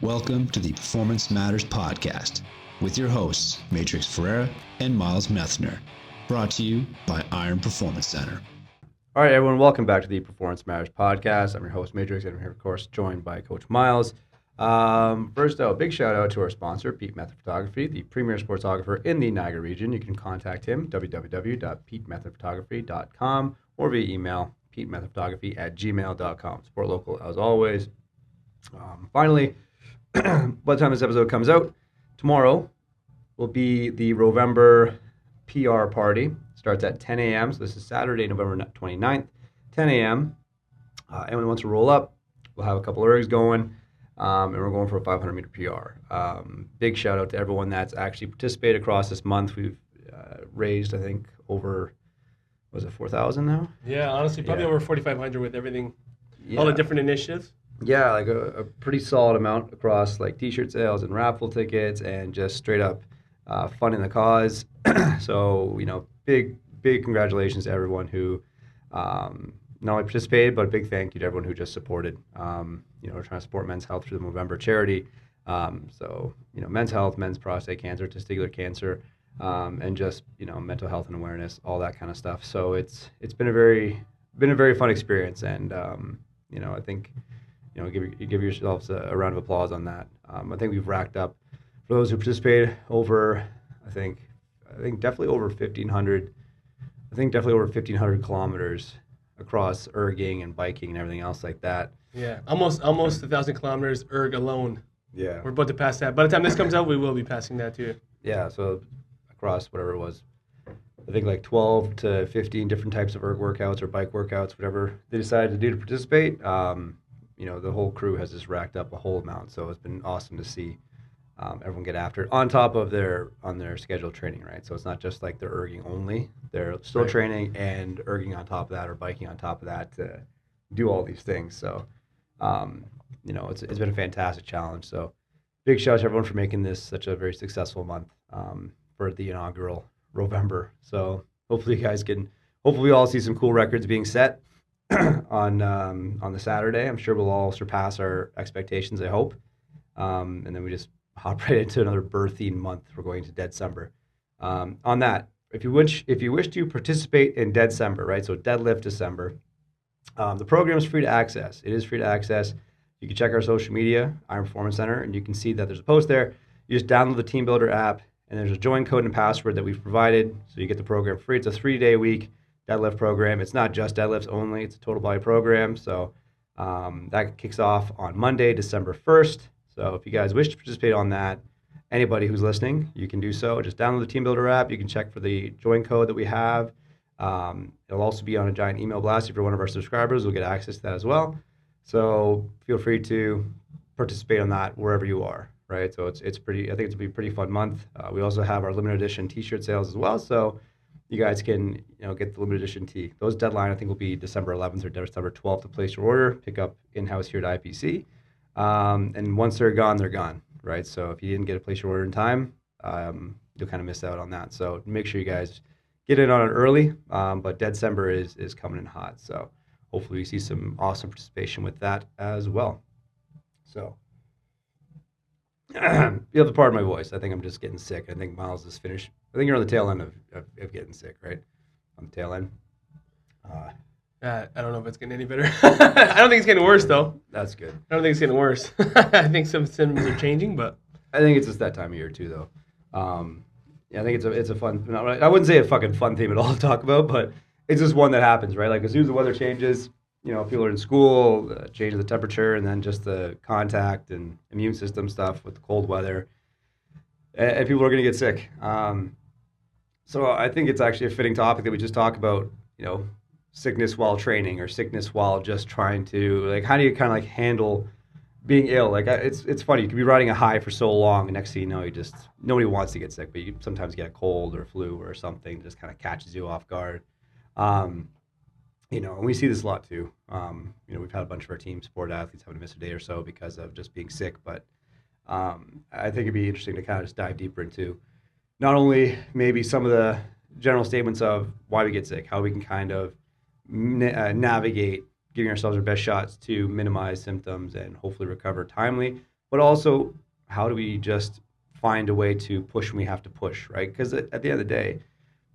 Welcome to the Performance Matters Podcast with your hosts, Matrixx Ferreira and Myles Methner, brought to you by Iron Performance Center. All right, everyone, welcome back to the Performance Matters Podcast. I'm your host, Matrixx, and I'm here, of course, joined by Coach Myles. First, a big shout out to our sponsor, Pete Method Photography, the premier sportsographer in the Niagara region. You can contact him, www.petemethodphotography.com, or via email, petemethodphotography@gmail.com. Support local, as always. Finally, by the time this episode comes out, tomorrow will be the Rovember PR party. Starts at 10 a.m. So this is Saturday, November 29th, 10 a.m. Anyone who wants to roll up, we'll have a couple of ergs going, and we're going for a 500-meter PR. Big shout out to everyone that's actually participated across this month. We've raised, I think, over, was it 4,000 now? Yeah, honestly, probably over 4,500 with everything, all the different initiatives. Yeah, like a pretty solid amount across like T-shirt sales and raffle tickets and just straight up funding the cause. So, big congratulations to everyone who not only participated, but a big thank you to everyone who just supported. We're trying to support men's health through the Movember charity. Men's health, men's prostate cancer, testicular cancer, and just, mental health and awareness, all that kind of stuff. So it's been a very fun experience. And, I think, give yourselves a round of applause on that. I think we've racked up, for those who participated, over, I think definitely over 1,500. I think definitely over 1,500 kilometers across erging and biking and everything else like that. Yeah, almost 1,000 kilometers erg alone. Yeah, we're about to pass that. By the time this comes out, we will be passing that too. Yeah, so across whatever it was, I think like 12 to 15 different types of erg workouts or bike workouts, whatever they decided to do to participate. The whole crew has just racked up a whole amount. So it's been awesome to see everyone get after it on top of their scheduled training, right? So it's not just like they're erging only; they're still training and erging on top of that or biking on top of that to do all these things. So, it's been a fantastic challenge. So, big shout out to everyone for making this such a very successful month for the inaugural Rovember. So hopefully you guys hopefully we all see some cool records being set on the Saturday. I'm sure we'll all surpass our expectations, I hope. And then we just hop right into another birthing month. We're going to December. On that, if you wish to participate in December, right? So Deadlift December. The program is free to access. It is free to access. You can check our social media, Iron Performance Center, and you can see that there's a post there. You just download the Team Builder app, and there's a join code and password that we've provided, so you get the program free. It's a 3-day-a-week deadlift program. It's not just deadlifts only. It's a total body program. So that kicks off on Monday, December 1st. So if you guys wish to participate on that, anybody who's listening, you can do so. Just download the Team Builder app. You can check for the join code that we have. It'll also be on a giant email blast. If you're one of our subscribers, you'll get access to that as well. So feel free to participate on that wherever you are, right? So it's pretty. I think it'll be a pretty fun month. We also have our limited edition T-shirt sales as well. So you guys can get the limited edition tee. Those deadline I think will be December 11th or December 12th to place your order. Pick up in-house here at IPC. And once they're gone, right? So if you didn't get to place your order in time, you'll kind of miss out on that. So make sure you guys get in on it early. But December is coming in hot. So hopefully we see some awesome participation with that as well. So you have to pardon my voice. I think I'm just getting sick. I think Myles is finished. I think you're on the tail end of getting sick, right? On the tail end. I don't know if it's getting any better. I don't think it's getting worse, though. That's good. I don't think it's getting worse. I think some symptoms are changing, but I think it's just that time of year too, though. I think it's a fun. I wouldn't say a fucking fun theme at all to talk about, but it's just one that happens, right? Like as soon as the weather changes, people are in school, change of the temperature, and then just the contact and immune system stuff with the cold weather, and people are going to get sick. So I think it's actually a fitting topic that we just talk about, sickness while training or sickness while just trying to, how do you kind of handle being ill? It's funny. You could be riding a high for so long, and next thing you know, nobody wants to get sick, but you sometimes get a cold or flu or something that just kind of catches you off guard. And we see this a lot too. We've had a bunch of our team sport athletes having to miss a day or so because of just being sick. But I think it'd be interesting to kind of just dive deeper into not only maybe some of the general statements of why we get sick, how we can kind of navigate giving ourselves our best shots to minimize symptoms and hopefully recover timely, but also how do we just find a way to push when we have to push, right? Because at the end of the day,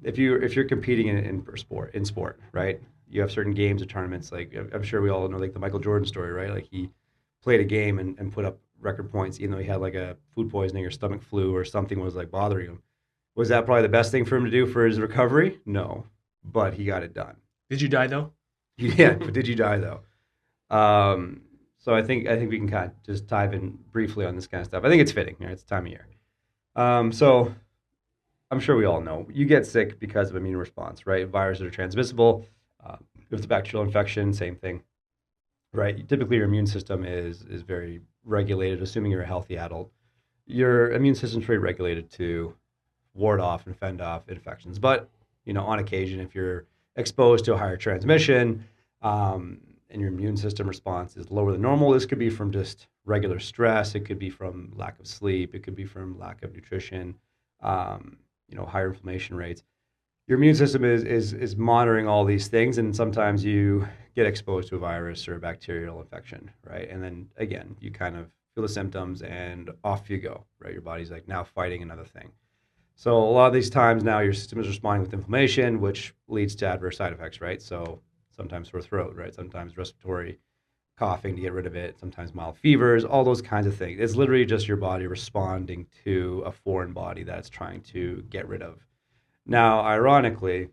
if you're competing in sport, right? You have certain games or tournaments. Like I'm sure we all know, like the Michael Jordan story, right? Like he played a game and put up record points, even though he had like a food poisoning or stomach flu or something was like bothering him. Was that probably the best thing for him to do for his recovery? No, but he got it done. Did you die though? Yeah, but did you die though? Um, so I think we can kind of just dive in briefly on this kind of stuff. I think it's fitting. It's the time of year. So I'm sure we all know you get sick because of immune response, right? Viruses are transmissible. If it's a bacterial infection, same thing, right? Typically, your immune system is very regulated. Assuming you're a healthy adult, your immune system is very regulated to ward off and fend off infections. But on occasion, if you're exposed to a higher transmission and your immune system response is lower than normal, this could be from just regular stress. It could be from lack of sleep. It could be from lack of nutrition. Higher inflammation rates. Your immune system is monitoring all these things, and sometimes you get exposed to a virus or a bacterial infection, right? And then again, you kind of feel the symptoms, and off you go, right? Your body's like now fighting another thing. So a lot of these times now your system is responding with inflammation, which leads to adverse side effects, right? So sometimes sore throat, right? Sometimes respiratory coughing to get rid of it, sometimes mild fevers, all those kinds of things. It's literally just your body responding to a foreign body that it's trying to get rid of. Now, ironically,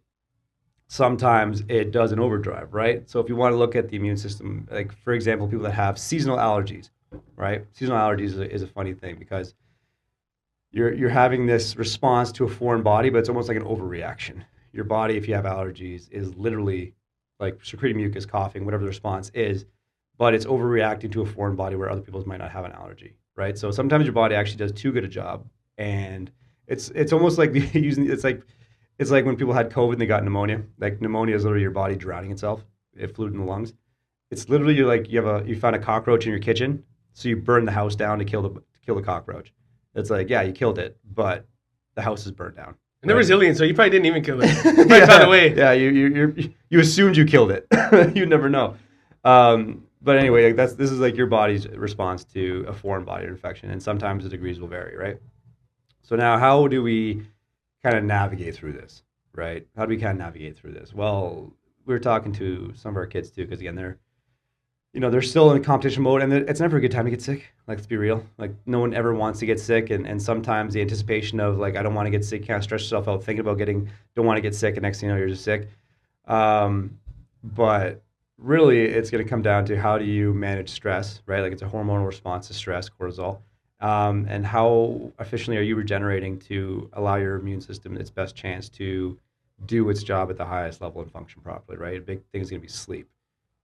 sometimes it does an overdrive, right? So if you want to look at the immune system, like for example, people that have seasonal allergies, right? Seasonal allergies is a funny thing because you're having this response to a foreign body, but it's almost like an overreaction. Your body, if you have allergies, is literally like secreting mucus, coughing, whatever the response is, but it's overreacting to a foreign body where other people might not have an allergy, right? So sometimes your body actually does too good a job, and it's almost like it's like when people had COVID and they got pneumonia. Like pneumonia is literally your body drowning itself. It fluid in the lungs. It's literally you found a cockroach in your kitchen, so you burn the house down to kill the cockroach. It's like, yeah, you killed it, but the house is burnt down. And they're resilient, so you probably didn't even kill it. You probably found a way. Yeah, you assumed you killed it. You never know. But anyway, this is like your body's response to a foreign body infection, and sometimes the degrees will vary, right? So now, how do we kind of navigate through this, right? How do we kind of navigate through this? Well, we were talking to some of our kids too, because again, they're still in competition mode, and it's never a good time to get sick. Like, let's be real. Like, no one ever wants to get sick, and sometimes the anticipation of like, I don't want to get sick, kind of stress yourself out thinking about don't want to get sick, and next thing you know, you're just sick. But really, it's going to come down to how do you manage stress, right? Like, it's a hormonal response to stress, cortisol, and how efficiently are you regenerating to allow your immune system its best chance to do its job at the highest level and function properly, right? A big thing is going to be sleep.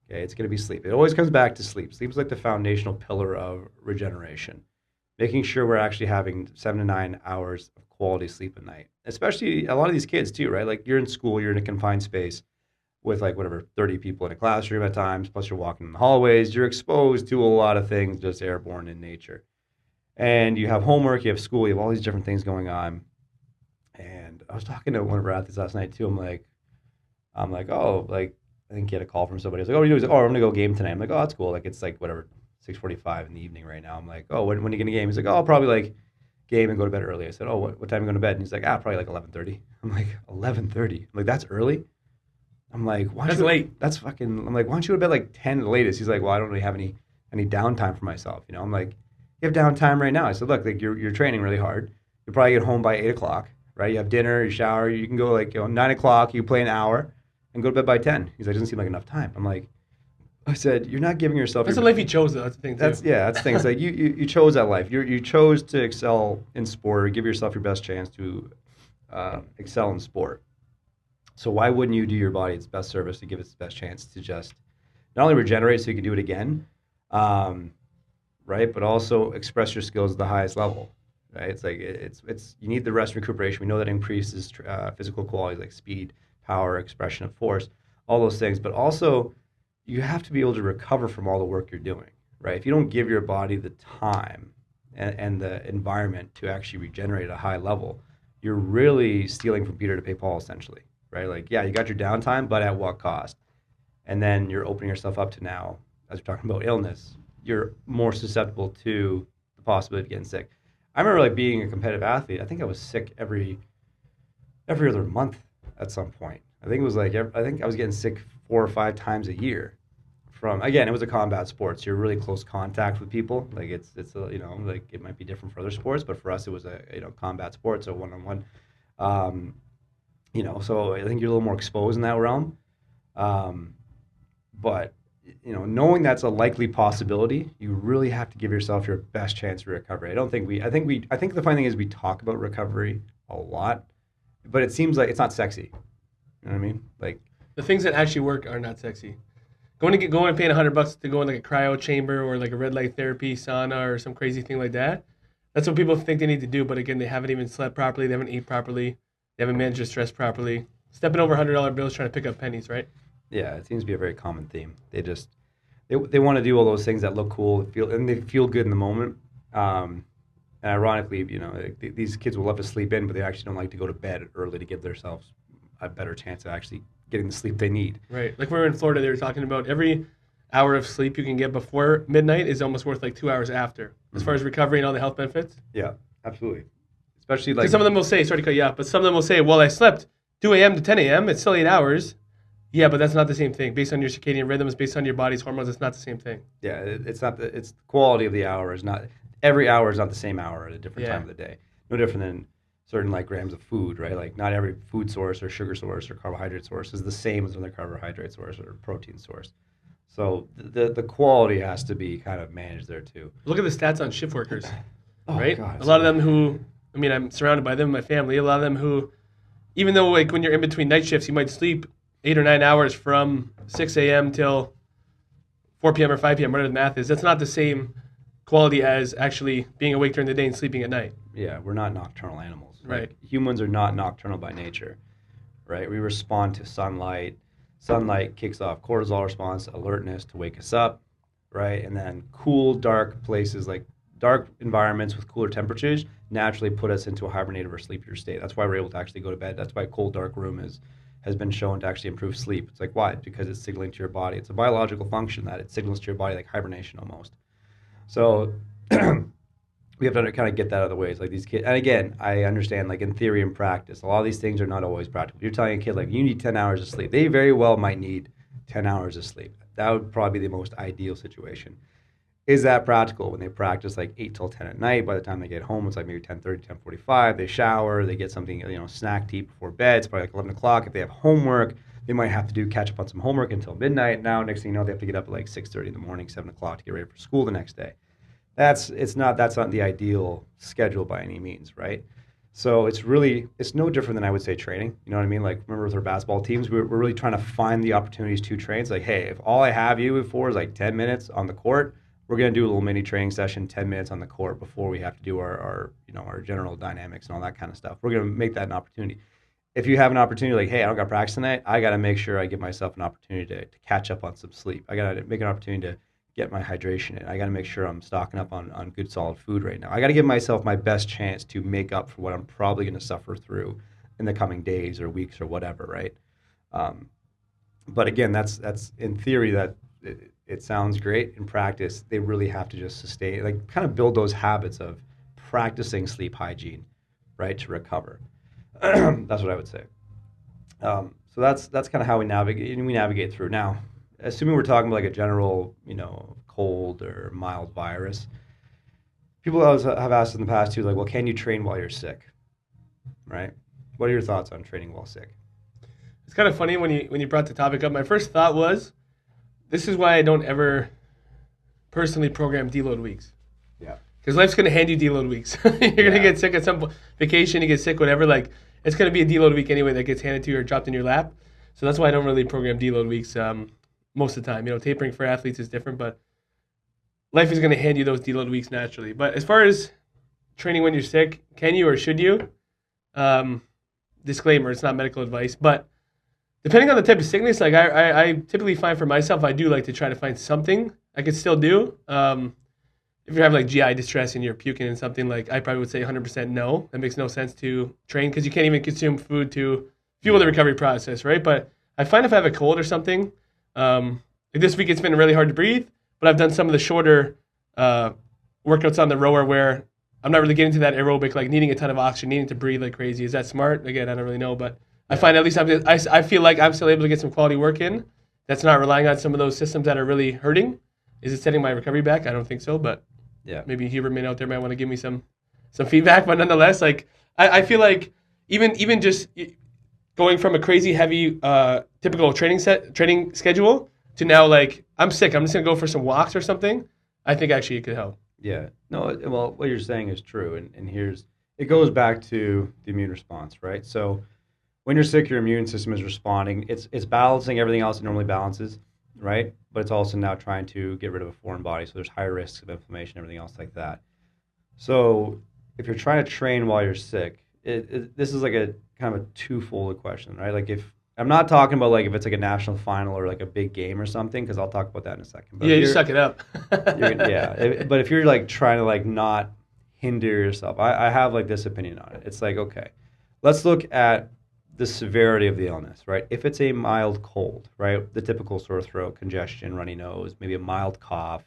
Okay, it's going to be sleep. It always comes back to sleep. Sleep is like the foundational pillar of regeneration. Making sure we're actually having 7 to 9 hours of quality sleep at night. Especially a lot of these kids too, right? Like you're in school, you're in a confined space with like 30 people in a classroom at times, plus you're walking in the hallways. You're exposed to a lot of things just airborne in nature. And you have homework, you have school, you have all these different things going on. And I was talking to one of our athletes last night too. I'm like, oh, like, I think he had a call from somebody. I was like, oh, he's like, oh, I'm gonna go game tonight. I'm like, oh, that's cool. Like, it's like 6:45 in the evening right now. I'm like, oh, when are you gonna game? He's like, oh, I'll probably like game and go to bed early. I said, oh, what time are you going to bed? And he's like, probably like 11:30. I'm like, 11:30? I'm like, that's early? I'm like, that's late. That's fucking. I'm like, why don't you go to bed like 10 at the latest? He's like, well, I don't really have any downtime for myself. I'm like, you have downtime right now. I said, look, like you're training really hard. You'll probably get home by 8 o'clock, right? You have dinner, you shower. You can go like 9 o'clock. You play an hour and go to bed by 10. He's like, doesn't seem like enough time. I'm like, I said, you're not giving yourself. That's the life you chose, though. That's the thing, too. That's things like you chose that life. You chose to excel in sport, or give yourself your best chance to excel in sport. So why wouldn't you do your body its best service to give it its best chance to just not only regenerate so you can do it again, right, but also express your skills at the highest level, right? It's like it's you need the rest and recuperation. We know that increases physical qualities like speed, power, expression of force, all those things, but also you have to be able to recover from all the work you're doing, right? If you don't give your body the time and the environment to actually regenerate at a high level, you're really stealing from Peter to pay Paul, essentially, right? Like, yeah, you got your downtime, but at what cost? And then you're opening yourself up to now, as we're talking about illness, you're more susceptible to possibility of getting sick. I remember like being a competitive athlete. I think I was sick every other month at some point. I think it was like I think I was getting sick 4 or 5 times a year. From again, it was a combat sport, so you're really close contact with people. Like it's a, you know, like it might be different for other sports, but for us it was a, you know, combat sport, so one-on-one. You know, so I think you're a little more exposed in that realm. But you know, knowing that's a likely possibility, you really have to give yourself your best chance to recovery. I think the funny thing is we talk about recovery a lot, but it seems like it's not sexy. You know what I mean? Like the things that actually work are not sexy. Going and paying $100 to go in like a cryo chamber or like a red light therapy sauna or some crazy thing like that. That's what people think they need to do. But again, they haven't even slept properly. They haven't eaten properly. They haven't managed their stress properly. Stepping over $100 bills trying to pick up pennies, right? Yeah, it seems to be a very common theme. They want to do all those things that look cool, they feel good in the moment. And ironically, you know, these kids will love to sleep in, but they actually don't like to go to bed early to give themselves a better chance of actually getting the sleep they need. Right. Like we were in Florida, they were talking about every hour of sleep you can get before midnight is almost worth like 2 hours after, as far as recovery and all the health benefits. Yeah, absolutely. Especially like... Because some of them will say, sorry to cut you off, but some of them will say, well, I slept 2 a.m. to 10 a.m. It's still 8 hours. Yeah, but that's not the same thing. Based on your circadian rhythms, based on your body's hormones, it's not the same thing. Yeah, it's not it's the quality of the hour is not... Every hour is not the same hour at a different time of the day. No different than certain like grams of food, right? Like not every food source or sugar source or carbohydrate source is the same as another carbohydrate source or protein source. So the quality has to be kind of managed there too. Look at the stats on shift workers, right? God, a lot of them who, I mean, I'm surrounded by them, my family, a lot of them who, even though like when you're in between night shifts, you might sleep 8 or 9 hours from 6 a.m. till 4 p.m. or 5 p.m., whatever the math is. That's not the same quality as actually being awake during the day and sleeping at night. Yeah, we're not nocturnal animals. Right. Like, humans are not nocturnal by nature, right? We respond to sunlight. Sunlight kicks off cortisol response, alertness to wake us up, right? And then cool, dark places, like dark environments with cooler temperatures, naturally put us into a hibernative or sleepier state. That's why we're able to actually go to bed. That's why a cold, dark room has been shown to actually improve sleep. It's like, why? Because it's signaling to your body. It's a biological function that it signals to your body like hibernation almost. So we have to kind of get that out of the way. It's like these kids, and again, I understand like in theory and practice, a lot of these things are not always practical. You're telling a kid like you need 10 hours of sleep. They very well might need 10 hours of sleep. That would probably be the most ideal situation. Is that practical when they practice like 8 till 10 at night? By the time they get home, it's like maybe 10:30, 10:45. They shower, they get something, you know, snack to eat before bed. It's probably like 11 o'clock. If they have homework, they might have to catch up on some homework until midnight. Now, next thing you know, they have to get up at like 6:30 in the morning, 7 o'clock to get ready for school the next day. That's not the ideal schedule by any means, right? So it's no different than I would say training. You know what I mean? Like remember with our basketball teams, we're really trying to find the opportunities to train. It's like, hey, if all I have you for is like 10 minutes on the court, we're going to do a little mini training session, 10 minutes on the court before we have to do our general dynamics and all that kind of stuff. We're going to make that an opportunity. If you have an opportunity like, hey, I don't got practice tonight, I got to make sure I give myself an opportunity to catch up on some sleep. I got to make an opportunity to get my hydration in. I got to make sure I'm stocking up on good solid food right now. I got to give myself my best chance to make up for what I'm probably going to suffer through in the coming days or weeks or whatever, right? But again, that's in theory that it sounds great. In practice, they really have to just sustain, like kind of build those habits of practicing sleep hygiene, right, to recover. That's what I would say. So that's kind of how we navigate through. Now, assuming we're talking about like a general, cold or mild virus, people have asked in the past too, like, well, can you train while you're sick, right? What are your thoughts on training while sick? It's kind of funny when you brought the topic up. My first thought was, this is why I don't ever personally program deload weeks. Yeah. Because life's going to hand you deload weeks. You're going to get sick at some vacation, you get sick, whatever. Like, it's going to be a deload week anyway that gets handed to you or dropped in your lap. So that's why I don't really program deload weeks most of the time. Tapering for athletes is different, but life is going to hand you those deload weeks naturally. But as far as training when you're sick, can you or should you? Disclaimer, it's not medical advice, but depending on the type of sickness, like I typically find for myself, I do like to try to find something I could still do. If you're having like GI distress and you're puking and something, like I probably would say 100% no. That makes no sense to train because you can't even consume food to fuel the recovery process, right? But I find if I have a cold or something, like this week it's been really hard to breathe, but I've done some of the shorter workouts on the rower where I'm not really getting to that aerobic, like needing a ton of oxygen, needing to breathe like crazy. Is that smart? Again, I don't really know, but I find at least I feel like I'm still able to get some quality work in. That's not relying on some of those systems that are really hurting. Is it setting my recovery back? I don't think so, but maybe Huberman out there might want to give me some feedback. But nonetheless, like I feel like even just going from a crazy heavy typical training schedule to now like I'm sick, I'm just gonna go for some walks or something. I think actually it could help. Yeah. No, well, what you're saying is true. And it goes back to the immune response, right? So when you're sick, your immune system is responding. It's balancing everything else it normally balances, right? But it's also now trying to get rid of a foreign body. So there's higher risks of inflammation, everything else like that. So if you're trying to train while you're sick, this is like a kind of a twofold question, right? Like if I'm not talking about like if it's like a national final or like a big game or something, because I'll talk about that in a second. But you suck it up. But if you're like trying to like not hinder yourself, I have like this opinion on it. It's like, okay, let's look at the severity of the illness, right? If it's a mild cold, right? The typical sore throat, congestion, runny nose, maybe a mild cough,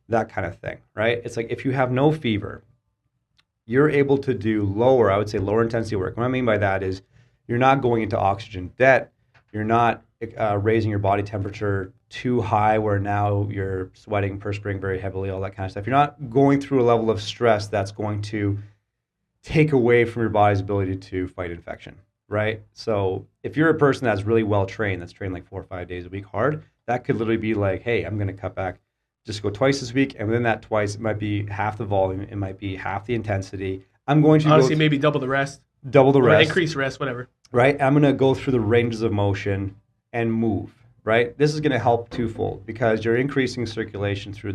that kind of thing, right? It's like if you have no fever, you're able to do lower intensity work. What I mean by that is you're not going into oxygen debt. You're not raising your body temperature too high where now you're sweating, perspiring very heavily, all that kind of stuff. You're not going through a level of stress that's going to take away from your body's ability to fight infection, right? So if you're a person that's really well trained, that's trained like 4 or 5 days a week hard, that could literally be like, hey, I'm going to cut back, just go twice this week. And within that twice, it might be half the volume. It might be half the intensity. I'm going to honestly maybe double the rest. Increase rest, whatever. Right? I'm going to go through the ranges of motion and move, right? This is going to help twofold because you're increasing circulation through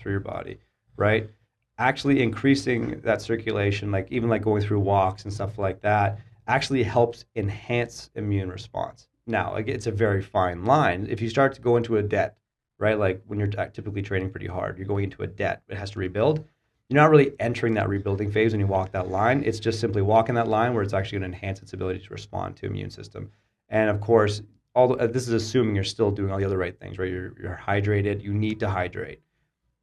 your body, right? Actually increasing that circulation, like even like going through walks and stuff like that, actually helps enhance immune response. Now, it's a very fine line. If you start to go into a debt, right? Like when you're typically training pretty hard, you're going into a debt, it has to rebuild. You're not really entering that rebuilding phase when you walk that line. It's just simply walking that line where it's actually going to enhance its ability to respond to immune system. And of course, this is assuming you're still doing all the other right things, right? You're hydrated. You need to hydrate,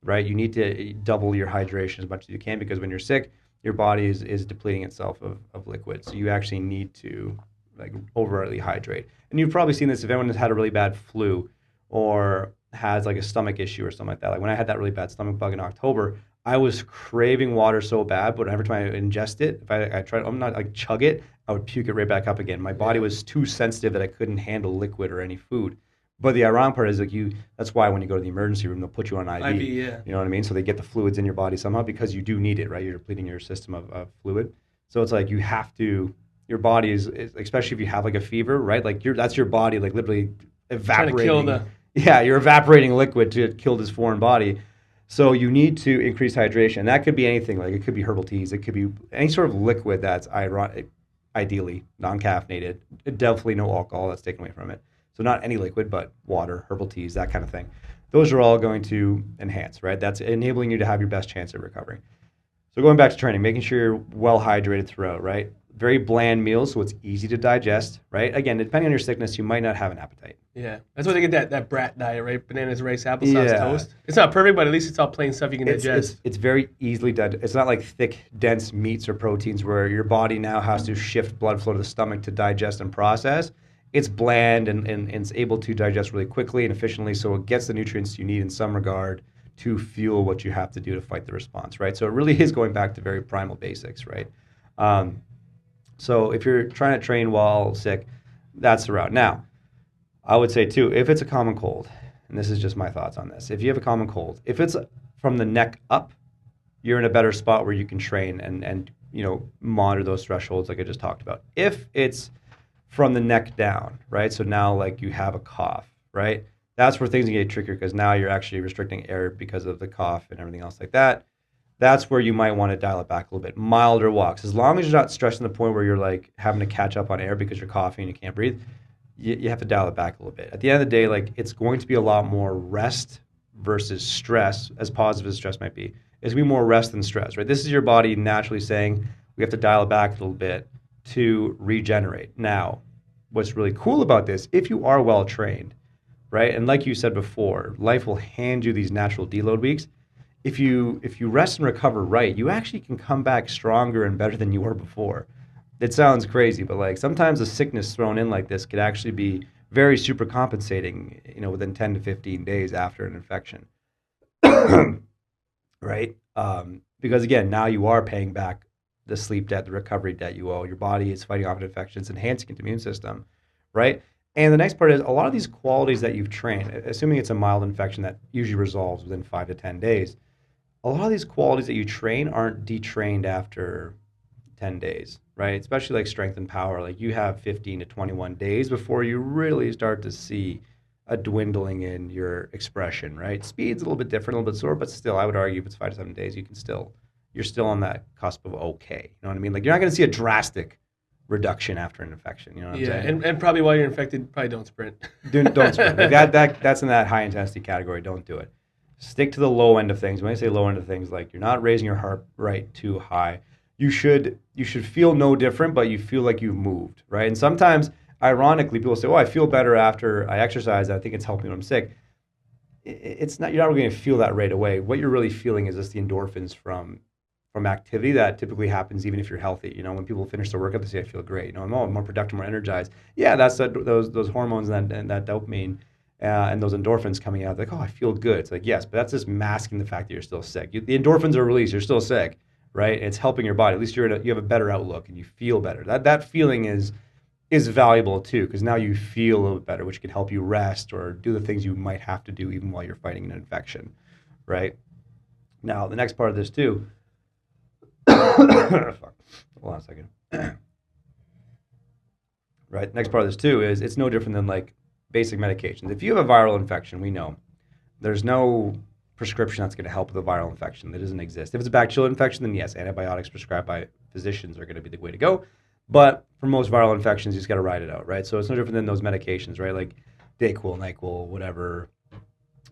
right? You need to double your hydration as much as you can because when you're sick, your body is depleting itself of liquid. So you actually need to like overtly hydrate. And you've probably seen this if anyone has had a really bad flu or has like a stomach issue or something like that. Like when I had that really bad stomach bug in October, I was craving water so bad, but every time I ingest it, if I tried, I'm not like chug it, I would puke it right back up again. My body was too sensitive that I couldn't handle liquid or any food. But the ironic part is like that's why when you go to the emergency room, they'll put you on IV. IV, yeah. You know what I mean? So they get the fluids in your body somehow because you do need it, right? You're depleting your system of fluid. So it's like you have to, your body is especially if you have like a fever, right? Like that's your body like literally evaporating. You're evaporating liquid to kill this foreign body. So you need to increase hydration. That could be anything. Like it could be herbal teas. It could be any sort of liquid that's ideally non-caffeinated. Definitely no alcohol that's taken away from it. So not any liquid, but water, herbal teas, that kind of thing. Those are all going to enhance, right? That's enabling you to have your best chance at recovering. So going back to training, making sure you're well hydrated throughout, right? Very bland meals, so it's easy to digest, right? Again, depending on your sickness, you might not have an appetite. Yeah, that's why they get that brat diet, right? Bananas, rice, applesauce, toast. It's not perfect, but at least it's all plain stuff you can digest. It's very easily digest. It's not like thick, dense meats or proteins where your body now has to shift blood flow to the stomach to digest and process. It's bland and it's able to digest really quickly and efficiently, so it gets the nutrients you need in some regard to fuel what you have to do to fight the response, right? So it really is going back to very primal basics, right? So if you're trying to train while sick, that's the route. Now, I would say too, if it's a common cold, and this is just my thoughts on this, if you have a common cold, if it's from the neck up, you're in a better spot where you can train and monitor those thresholds like I just talked about. If it's from the neck down, right? So now like you have a cough, right? That's where things get trickier because now you're actually restricting air because of the cough and everything else like that. That's where you might want to dial it back a little bit. Milder walks. As long as you're not stressing the point where you're like having to catch up on air because you're coughing and you can't breathe, you have to dial it back a little bit. At the end of the day, like it's going to be a lot more rest versus stress, as positive as stress might be. It's going to be more rest than stress, right? This is your body naturally saying we have to dial it back a little bit to regenerate. Now, what's really cool about this, if you are well trained, right? And like you said before, life will hand you these natural deload weeks. if you rest and recover right, you actually can come back stronger and better than you were before. It sounds crazy, but like sometimes a sickness thrown in like this could actually be very super compensating, within 10 to 15 days after an infection. Right? Because again, now you are paying back the sleep debt, the recovery debt you owe. Your body is fighting off an infection, it's enhancing its immune system, right? And the next part is a lot of these qualities that you've trained, assuming it's a mild infection that usually resolves within 5 to 10 days, a lot of these qualities that you train aren't detrained after 10 days, right? Especially like strength and power. Like you have 15 to 21 days before you really start to see a dwindling in your expression, right? Speed's a little bit different, a little bit slower, but still, I would argue if it's 5 to 7 days, you're still on that cusp of okay. You know what I mean? Like you're not going to see a drastic reduction after an infection. You know what I'm saying? And probably while you're infected, probably don't sprint. Don't sprint. Like that's in that high intensity category. Don't do it. Stick to the low end of things. When I say low end of things, like you're not raising your heart rate too high. You should feel no different, but you feel like you've moved, right? And sometimes, ironically, people say, "Oh, I feel better after I exercise. I think it's helping when I'm sick." It's not. You're not really going to feel that right away. What you're really feeling is just the endorphins from activity that typically happens even if you're healthy. When people finish their workout, they say, "I feel great. I'm more productive, more energized." Yeah, that's those hormones and that dopamine and those endorphins coming out. Like, "Oh, I feel good." It's like, yes, but that's just masking the fact that you're still sick. The endorphins are released. You're still sick, right? It's helping your body. At least you have a better outlook and you feel better. That feeling is valuable too, because now you feel a little bit better, which can help you rest or do the things you might have to do even while you're fighting an infection, right? Now, the next part of this too. Fuck. Hold on a second. Right. Next part of this too is it's no different than like basic medications. If you have a viral infection, we know there's no prescription that's going to help with a viral infection. That doesn't exist. If it's a bacterial infection, then yes, antibiotics prescribed by physicians are going to be the way to go. But for most viral infections, you just got to ride it out, right? So it's no different than those medications, right? Like DayQuil, NyQuil, whatever,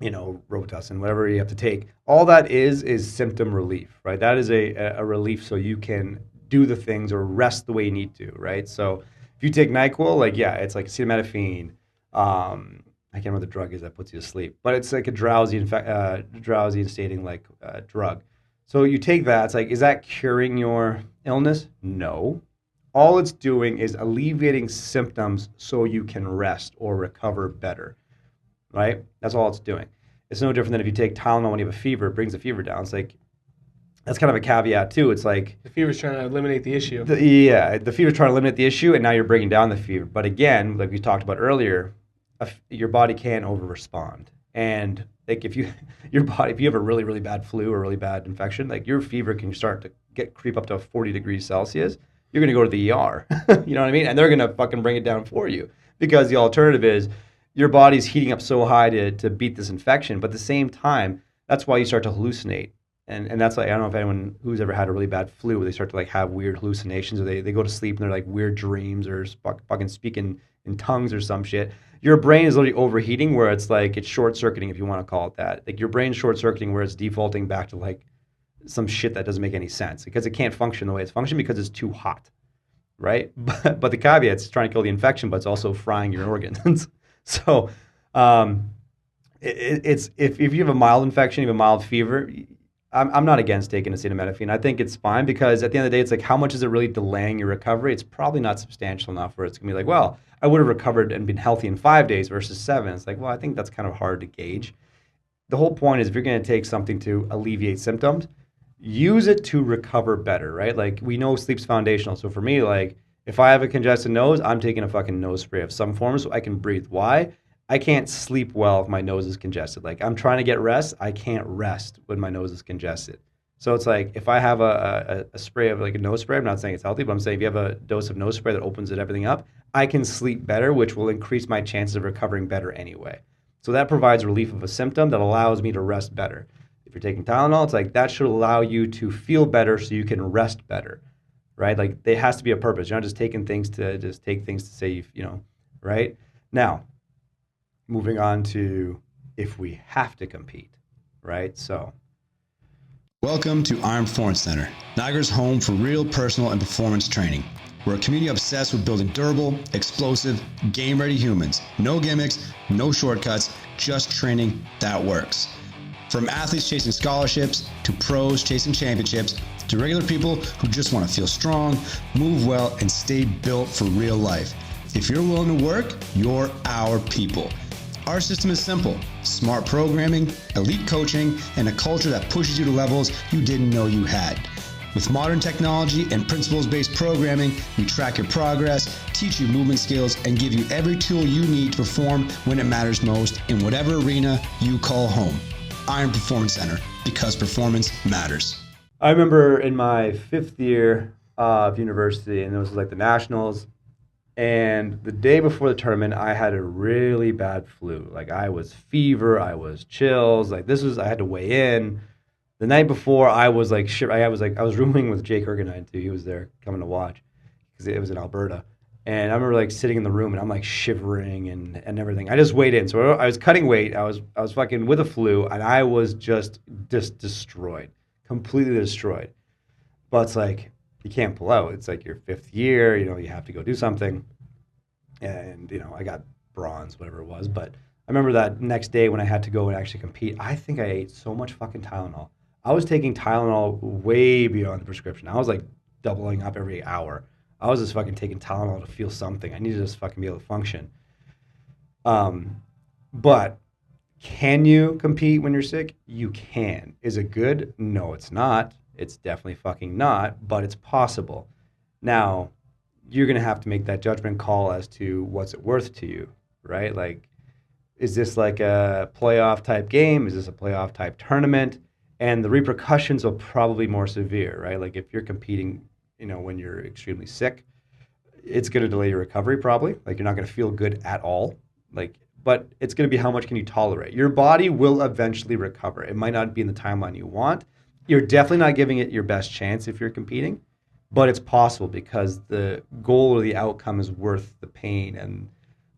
Robitussin, whatever you have to take. All that is symptom relief, right? That is a relief so you can do the things or rest the way you need to, right? So if you take NyQuil, like, yeah, it's like acetaminophen. I can't remember the drug is that puts you to sleep, but it's like a drowsy and stating like drug. So you take that, it's like, is that curing your illness? No. All it's doing is alleviating symptoms so you can rest or recover better, right? That's all it's doing. It's no different than if you take Tylenol when you have a fever, it brings the fever down. It's like, that's kind of a caveat too. It's like the fever's trying to eliminate the issue. The fever's trying to eliminate the issue, and now you're bringing down the fever. But again, like we talked about earlier, your body can over-respond. And like if you have a really, really bad flu or really bad infection, like your fever can start to creep up to 40 degrees Celsius. You're going to go to the ER. You know what I mean? And they're going to fucking bring it down for you, because the alternative is your body's heating up so high to beat this infection. But at the same time, that's why you start to hallucinate. And that's like, I don't know if anyone who's ever had a really bad flu where they start to like have weird hallucinations, or they go to sleep and they're like weird dreams or fucking speaking in tongues or some shit. Your brain is literally overheating, where it's like it's short-circuiting, if you want to call it that. Like your brain's short-circuiting where it's defaulting back to like some shit that doesn't make any sense, because it can't function the way it's functioning because it's too hot, right? But the caveat, it's trying to kill the infection, but it's also frying your organs. So it's if you have a mild infection, you have a mild fever, I'm not against taking acetaminophen. I think it's fine, because at the end of the day, it's like, how much is it really delaying your recovery? It's probably not substantial enough where it's going to be like, well, I would have recovered and been healthy in 5 days versus 7. It's like, well, I think that's kind of hard to gauge. The whole point is, if you're going to take something to alleviate symptoms, use it to recover better, right? Like, we know sleep's foundational. So for me, like, if I have a congested nose, I'm taking a fucking nose spray of some form so I can breathe. Why? I can't sleep well if my nose is congested. Like, I'm trying to get rest. I can't rest when my nose is congested. So it's like, if I have a spray of like a nose spray, I'm not saying it's healthy, but I'm saying if you have a dose of nose spray that opens everything up, I can sleep better, which will increase my chances of recovering better anyway. So that provides relief of a symptom that allows me to rest better. If you're taking Tylenol, it's like that should allow you to feel better so you can rest better, right? Like, there has to be a purpose. You're not just taking things to just take things to say, right? Now, moving on to if we have to compete, right? So, welcome to Iron Performance Center, Niagara's home for real personal and performance training. We're a community obsessed with building durable, explosive, game-ready humans. No gimmicks, no shortcuts, just training that works. From athletes chasing scholarships, to pros chasing championships, to regular people who just want to feel strong, move well, and stay built for real life. If you're willing to work, you're our people. Our system is simple: smart programming, elite coaching, and a culture that pushes you to levels you didn't know you had. With modern technology and principles-based programming, we track your progress, teach you movement skills, and give you every tool you need to perform when it matters most in whatever arena you call home. Iron Performance Center, because performance matters. I remember in my 5th year of university, and it was like the nationals, and the day before the tournament, I had a really bad flu. Like, I was fever, I was chills. Like, I had to weigh in. The night before, I was like, I was rooming with Jake Ergenine too. He was there coming to watch because it was in Alberta. And I remember like sitting in the room and I'm like shivering and everything. I just weighed in. So I was cutting weight. I was fucking with a flu and I was just destroyed, completely destroyed. But it's like, you can't pull out. It's like your 5th year, you have to go do something. And, I got bronze, whatever it was. But I remember that next day when I had to go and actually compete, I think I ate so much fucking Tylenol. I was taking Tylenol way beyond the prescription. I was like doubling up every hour. I was just fucking taking Tylenol to feel something. I needed to just fucking be able to function. But can you compete when you're sick? You can. Is it good? No, it's not. It's definitely fucking not, but it's possible. Now, you're going to have to make that judgment call as to what's it worth to you, right? Like, is this like a playoff type game? Is this a playoff type tournament? And the repercussions are probably more severe, right? Like if you're competing, when you're extremely sick, it's going to delay your recovery probably. Like you're not going to feel good at all. But it's going to be how much can you tolerate. Your body will eventually recover. It might not be in the timeline you want. You're definitely not giving it your best chance if you're competing, but it's possible because the goal or the outcome is worth the pain and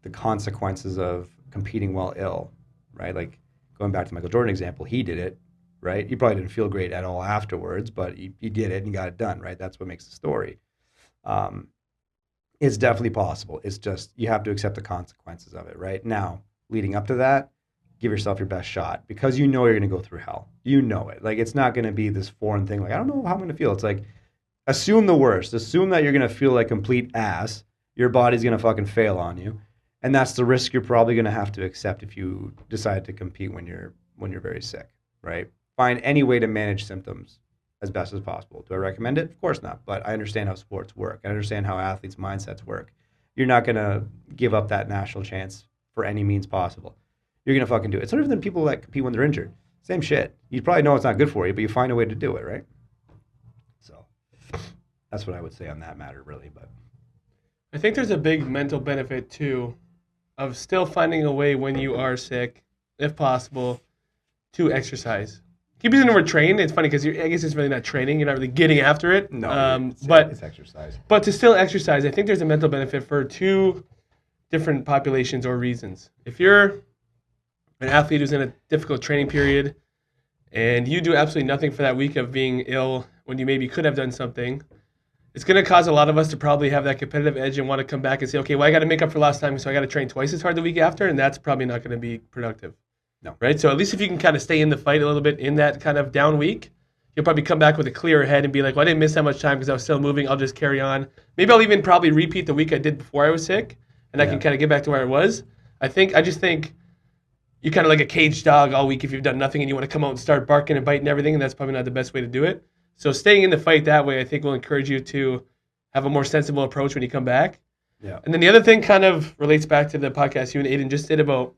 the consequences of competing while ill, right? Like going back to the Michael Jordan example, he did it, right? He probably didn't feel great at all afterwards, but he did it and he got it done, right? That's what makes the story. It's definitely possible. It's just you have to accept the consequences of it, right? Now, leading up to that, give yourself your best shot because you're going to go through hell. You know it. Like it's not going to be this foreign thing. Like I don't know how I'm going to feel. It's like assume the worst. Assume that you're going to feel like complete ass. Your body's going to fucking fail on you. And that's the risk you're probably going to have to accept if you decide to compete when you're very sick, right? Find any way to manage symptoms as best as possible. Do I recommend it? Of course not, but I understand how sports work. I understand how athletes' mindsets work. You're not going to give up that national chance for any means possible. You're going to fucking do it. It's no different than people that compete when they're injured. Same shit. You probably know it's not good for you, but you find a way to do it, right? So that's what I would say on that matter, really. But I think there's a big mental benefit, too, of still finding a way when you are sick, if possible, to exercise. Keep using the word train. It's funny because I guess it's really not training. You're not really getting after it. No, but it's exercise. But to still exercise, I think there's a mental benefit for 2 different populations or reasons. If you're an athlete who's in a difficult training period and you do absolutely nothing for that week of being ill when you maybe could have done something, it's going to cause a lot of us to probably have that competitive edge and want to come back and say, okay, well, I got to make up for last time, so I got to train twice as hard the week after, and that's probably not going to be productive. No. Right? So at least if you can kind of stay in the fight a little bit in that kind of down week, you'll probably come back with a clearer head and be like, well, I didn't miss that much time because I was still moving. I'll just carry on. Maybe I'll even probably repeat the week I did before I was sick, and I can kind of get back to where I was. I just think you're kind of like a caged dog all week if you've done nothing and you want to come out and start barking and biting everything, and that's probably not the best way to do it. So staying in the fight that way, I think, will encourage you to have a more sensible approach when you come back. Yeah. And then the other thing kind of relates back to the podcast you and Aiden just did about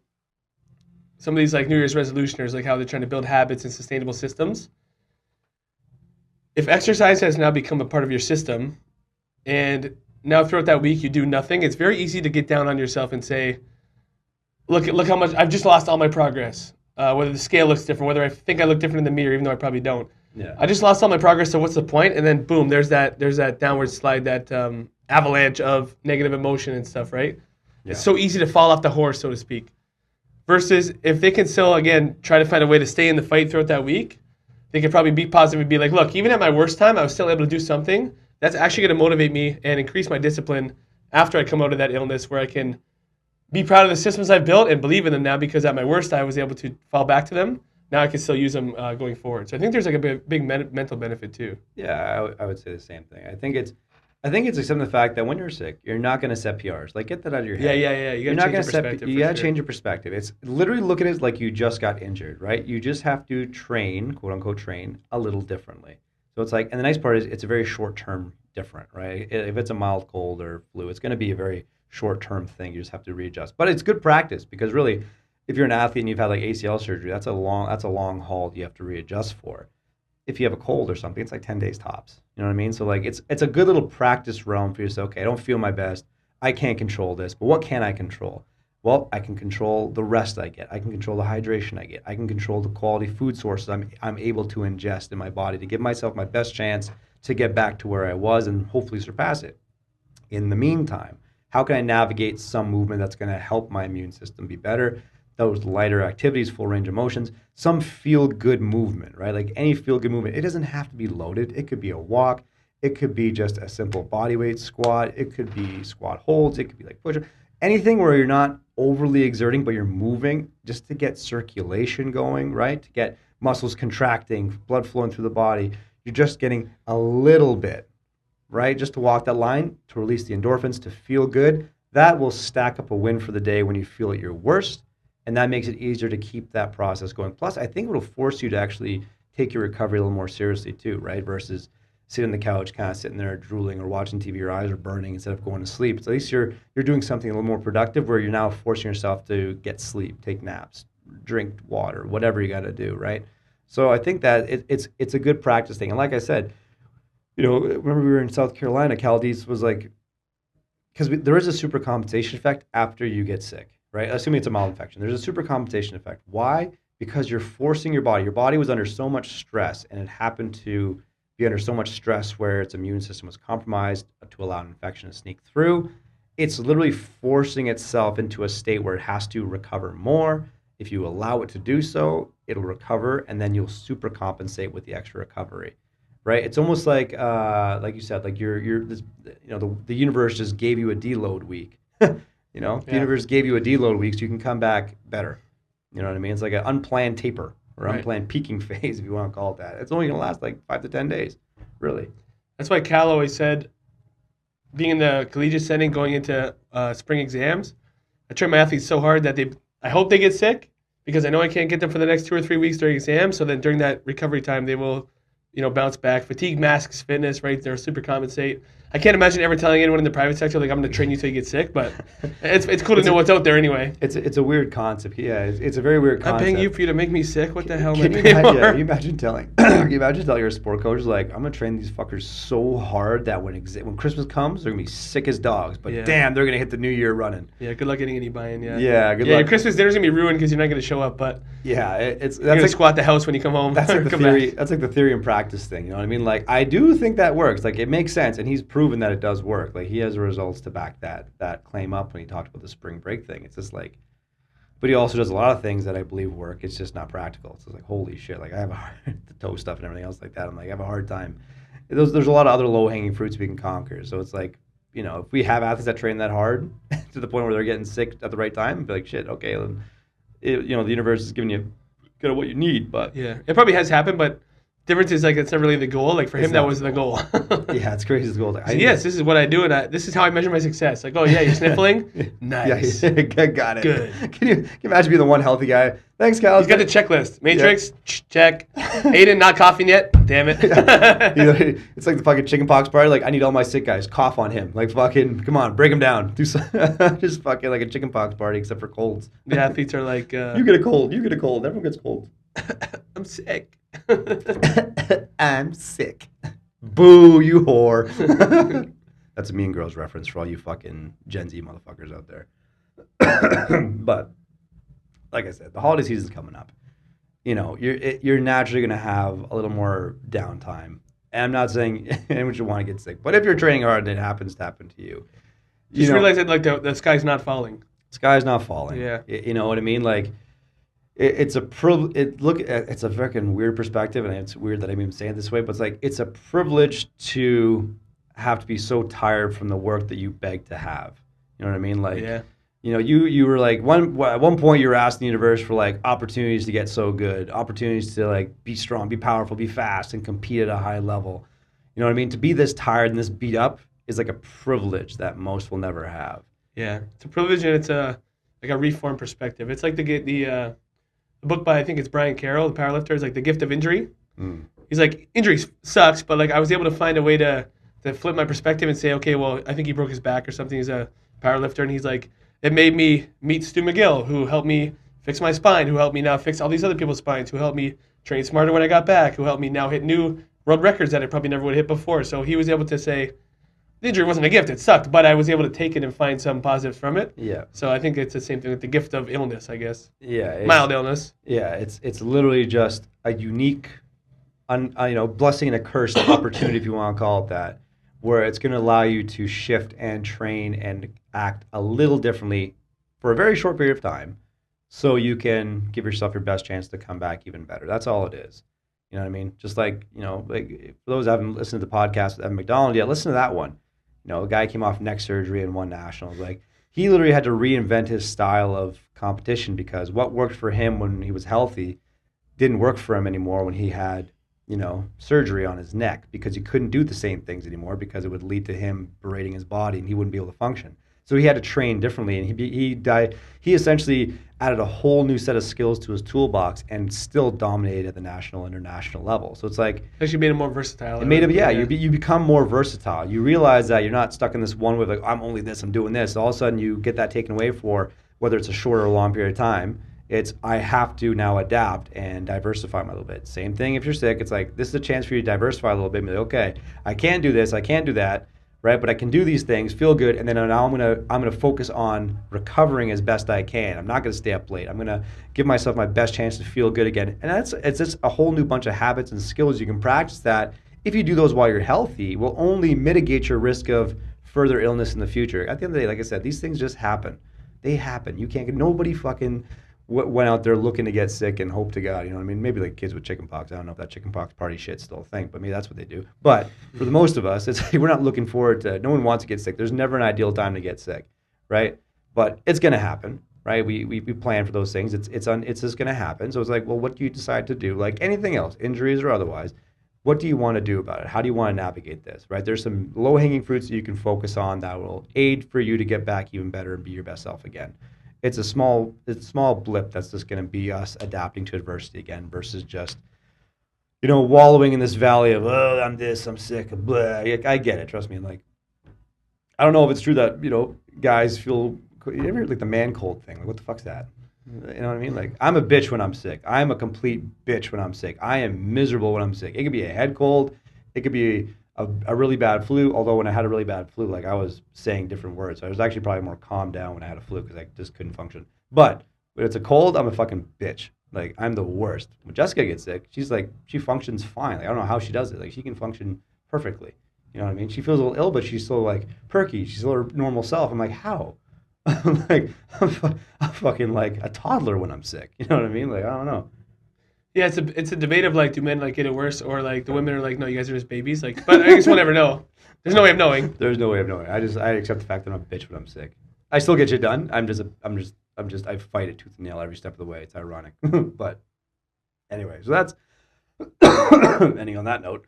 some of these like New Year's resolutioners, like how they're trying to build habits and sustainable systems. If exercise has now become a part of your system and now throughout that week you do nothing, it's very easy to get down on yourself and say, look how much I've just lost all my progress. Whether the scale looks different, whether I think I look different in the mirror, even though I probably don't. Yeah. I just lost all my progress, so what's the point? And then boom, there's that downward slide, that avalanche of negative emotion and stuff, right? Yeah. It's so easy to fall off the horse, so to speak. Versus if they can still, again, try to find a way to stay in the fight throughout that week, they can probably be positive and be like, look, even at my worst time, I was still able to do something. That's actually going to motivate me and increase my discipline after I come out of that illness, where I can be proud of the systems I've built and believe in them now, because at my worst, I was able to fall back to them. now I can still use them going forward. So I think there's like a big mental benefit too. Yeah, I would say the same thing. I think it's like some of the fact that when you're sick, you're not going to set PRs. Like, get that out of your head. Yeah. You got to change your perspective. You got to change your perspective. It's literally look at it like you just got injured, right? You just have to train, quote unquote, train a little differently. So it's like, and the nice part is it's a very short term different, right? If it's a mild cold or flu, it's going to be a very short term thing. You just have to readjust. But it's good practice because really, if you're an athlete and you've had like ACL surgery, that's a long haul you have to readjust for. If you have a cold or something, it's like 10 days tops. You know what I mean? So like it's a good little practice realm for you to say, okay, I don't feel my best. I can't control this, but what can I control? Well, I can control the rest I get. I can control the hydration I get. I can control the quality food sources I'm able to ingest in my body to give myself my best chance to get back to where I was and hopefully surpass it. In the meantime, how can I navigate some movement that's going to help my immune system be better? Those lighter activities, full range of motions, some feel-good movement, right? Like any feel-good movement. It doesn't have to be loaded. It could be a walk. It could be just a simple bodyweight squat. It could be squat holds. It could be like push-up. Anything where you're not overly exerting, but you're moving just to get circulation going, right? To get muscles contracting, blood flowing through the body. You're just getting a little bit, right? Just to walk that line, to release the endorphins, to feel good. That will stack up a win for the day when you feel at your worst. And that makes it easier to keep that process going. Plus, I think it'll force you to actually take your recovery a little more seriously too, right? Versus sitting on the couch, kind of sitting there drooling or watching TV, your eyes are burning instead of going to sleep. So at least you're doing something a little more productive where you're now forcing yourself to get sleep, take naps, drink water, whatever you got to do, right? So I think that it's a good practice thing. And like I said, remember we were in South Carolina, Caldees was like, because there is a supercompensation effect after you get sick. Right? Assuming it's a mild infection. There's a supercompensation effect. Why? Because you're forcing your body. Your body was under so much stress, and it happened to be under so much stress where its immune system was compromised to allow an infection to sneak through. It's literally forcing itself into a state where it has to recover more. If you allow it to do so, it'll recover, and then you'll supercompensate with the extra recovery. Right? It's almost like you said, like the universe just gave you a deload week. The universe gave you a deload week so you can come back better. You know what I mean? It's like an unplanned taper or unplanned peaking phase, if you want to call it that. It's only going to last like 5 to 10 days, really. That's why Cal always said, being in the collegiate setting, going into spring exams, I train my athletes so hard that I hope they get sick because I know I can't get them for the next 2 or 3 weeks during exams. So then during that recovery time, they will, bounce back. Fatigue masks fitness, right? They're super compensate. I can't imagine ever telling anyone in the private sector, like, I'm going to train you till you get sick, but it's cool to know what's out there anyway. It's a weird concept. Yeah, it's a very weird concept. I'm paying you for you to make me sick? What the hell am I paying for? Yeah, you imagine telling your sport coach, like, I'm going to train these fuckers so hard that when Christmas comes, they're going to be sick as dogs, but damn, they're going to hit the new year running. Yeah, good luck getting any buy-in, Yeah, good luck. Your Christmas dinner's going to be ruined because you're not going to show up, but yeah, you're going to squat the house when you come home. That's like the theory. That's like the theory and practice thing, you know what I mean? Like, I do think that works. Like, it makes sense, and he's proven that it does work. Like, he has results to back that claim up when he talked about the spring break thing. It's just like, but he also does a lot of things that I believe work. It's just not practical. It's like, holy shit. Like, I have the toe stuff and everything else like that. I'm like, I have a hard time. There's a lot of other low-hanging fruits we can conquer. So it's like, if we have athletes that train that hard to the point where they're getting sick at the right time, it'd be like, shit, okay, the universe is giving you kind of what you need. But yeah, it probably has happened, but difference is, like, it's not really the goal. Like, for him, that was the goal. Yeah, it's crazy. The goal. Like, yes, this is what I do, and this is how I measure my success. Like, oh, yeah, you're sniffling? Nice. Yeah, got it. Good. Can you imagine being the one healthy guy? Thanks, Cal. He's got the checklist. Matrixx, check. Aiden, not coughing yet? Damn it. It's like the fucking chickenpox party. Like, I need all my sick guys. Cough on him. Like, fucking, come on, break him down. Do just fucking like a chickenpox party, except for colds. The athletes are like... you get a cold. Everyone gets colds. I'm sick. I'm sick. Boo, you whore. That's a Mean Girls reference for all you fucking Gen Z motherfuckers out there. But like I said, the holiday season's coming up. You're naturally going to have a little more downtime. And I'm not saying anyone should want to get sick, but if you're training hard and it happens to happen to you, just realize that, like, the sky's not falling. Sky's not falling. Yeah. You know what I mean? Like, it's a freaking weird perspective, and it's weird that I'm even saying it this way, but it's like, it's a privilege to have to be so tired from the work that you beg to have. You know what I mean? Like, you were like at one point you were asking the universe for like opportunities to get so good, opportunities to like be strong, be powerful, be fast, and compete at a high level. You know what I mean? To be this tired and this beat up is like a privilege that most will never have. Yeah, it's a privilege, and it's like a reformed perspective. It's like the book by, I think it's Brian Carroll, the powerlifter, is like The Gift of Injury. He's like, injury sucks, but like I was able to find a way to flip my perspective and say, okay, well, I think he broke his back or something. He's a powerlifter, and he's like, it made me meet Stu McGill, who helped me fix my spine, who helped me now fix all these other people's spines, who helped me train smarter when I got back, who helped me now hit new world records that I probably never would have hit before. So he was able to say, the injury wasn't a gift, it sucked, but I was able to take it and find some positives from it. Yeah. So I think it's the same thing with the gift of illness, I guess. Yeah. Mild illness. Yeah, it's literally just a unique, blessing and a cursed opportunity, if you want to call it that, where it's going to allow you to shift and train and act a little differently for a very short period of time, so you can give yourself your best chance to come back even better. That's all it is. You know what I mean? Just like, like for those who haven't listened to the podcast with Evan McDonald yet, listen to that one. A guy came off neck surgery and won nationals. Like, he literally had to reinvent his style of competition because what worked for him when he was healthy didn't work for him anymore when he had, surgery on his neck, because he couldn't do the same things anymore because it would lead to him berating his body and he wouldn't be able to function. So he had to train differently, and he essentially added a whole new set of skills to his toolbox and still dominated at the national, international level. So it's like, actually made him more versatile. It made him, you become more versatile. You realize that you're not stuck in this one way, like, I'm only this, I'm doing this. All of a sudden you get that taken away for whether it's a short or a long period of time. It's, I have to now adapt and diversify a little bit. Same thing if you're sick. It's like, this is a chance for you to diversify a little bit and be like, okay, I can't do this, I can't do that. Right, but I can do these things, feel good, and then now I'm gonna focus on recovering as best I can. I'm not gonna stay up late. I'm gonna give myself my best chance to feel good again. And it's just a whole new bunch of habits and skills you can practice that. If you do those while you're healthy, will only mitigate your risk of further illness in the future. At the end of the day, like I said, these things just happen. They happen. You can't get, nobody fucking went out there looking to get sick and hope to God, you know what I mean? Maybe like kids with chickenpox. I don't know if that chickenpox party shit's still a thing, but maybe that's what they do. But for the most of us, it's we're not looking forward to, no one wants to get sick. There's never an ideal time to get sick, right? But it's going to happen, right? We plan for those things. It's just going to happen. So it's like, well, what do you decide to do? Like anything else, injuries or otherwise, what do you want to do about it? How do you want to navigate this, right? There's some low-hanging fruits that you can focus on that will aid for you to get back even better and be your best self again. It's a small blip that's just going to be us adapting to adversity again versus just, wallowing in this valley of, oh, I'm this, I'm sick, blah. I get it, trust me. Like, I don't know if it's true that, guys feel, you ever like the man cold thing? Like, what the fuck's that? You know what I mean? Like, I'm a bitch when I'm sick. I'm a complete bitch when I'm sick. I am miserable when I'm sick. It could be a head cold. It could be a really bad flu, although when I had a really bad flu, like I was saying different words. I was actually probably more calmed down when I had a flu because I just couldn't function. But when it's a cold, I'm a fucking bitch. Like, I'm the worst. When Jessica gets sick, she's like, she functions fine. Like, I don't know how she does it. Like, she can function perfectly. You know what I mean? She feels a little ill, but she's still like perky. She's still her normal self. I'm like, how? I'm like, I'm fucking like a toddler when I'm sick. You know what I mean? Like, I don't know. Yeah, it's a debate of like, do men like get it worse, or like the women are like, no, you guys are just babies. Like, but I guess we'll never know. There's no way of knowing. There's no way of knowing. I accept the fact that I'm a bitch when I'm sick. I still get shit done. I fight it tooth and nail every step of the way. It's ironic, but anyway. So that's ending on that note.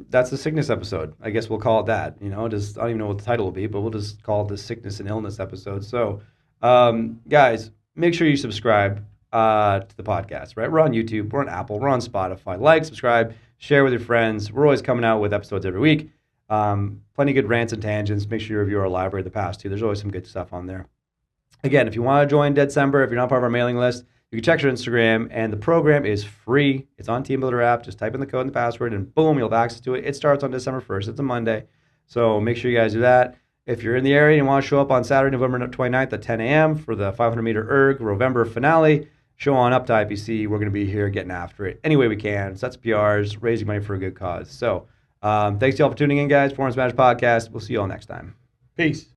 That's the sickness episode. I guess we'll call it that. I don't even know what the title will be, but we'll just call it the sickness and illness episode. So, guys, make sure you subscribe to the podcast, right? We're on YouTube, we're on Apple, we're on Spotify. Like, subscribe, share with your friends. We're always coming out with episodes every week. Plenty of good rants and tangents. Make sure you review our library of the past too. There's always some good stuff on there. Again, if you want to join December, if you're not part of our mailing list, you can check your Instagram, and the program is free. It's on Team Builder app. Just type in the code and the password, and boom, you'll have access to it. It starts on December 1st. It's a Monday. So make sure you guys do that. If you're in the area and you want to show up on Saturday, November 29th at 10 a.m. for the 500-meter erg November finale, show on up to IPC. We're going to be here getting after it any way we can. Sets PRs, raising money for a good cause. So thanks to y'all for tuning in, guys. Performance Matters Podcast. We'll see you all next time. Peace.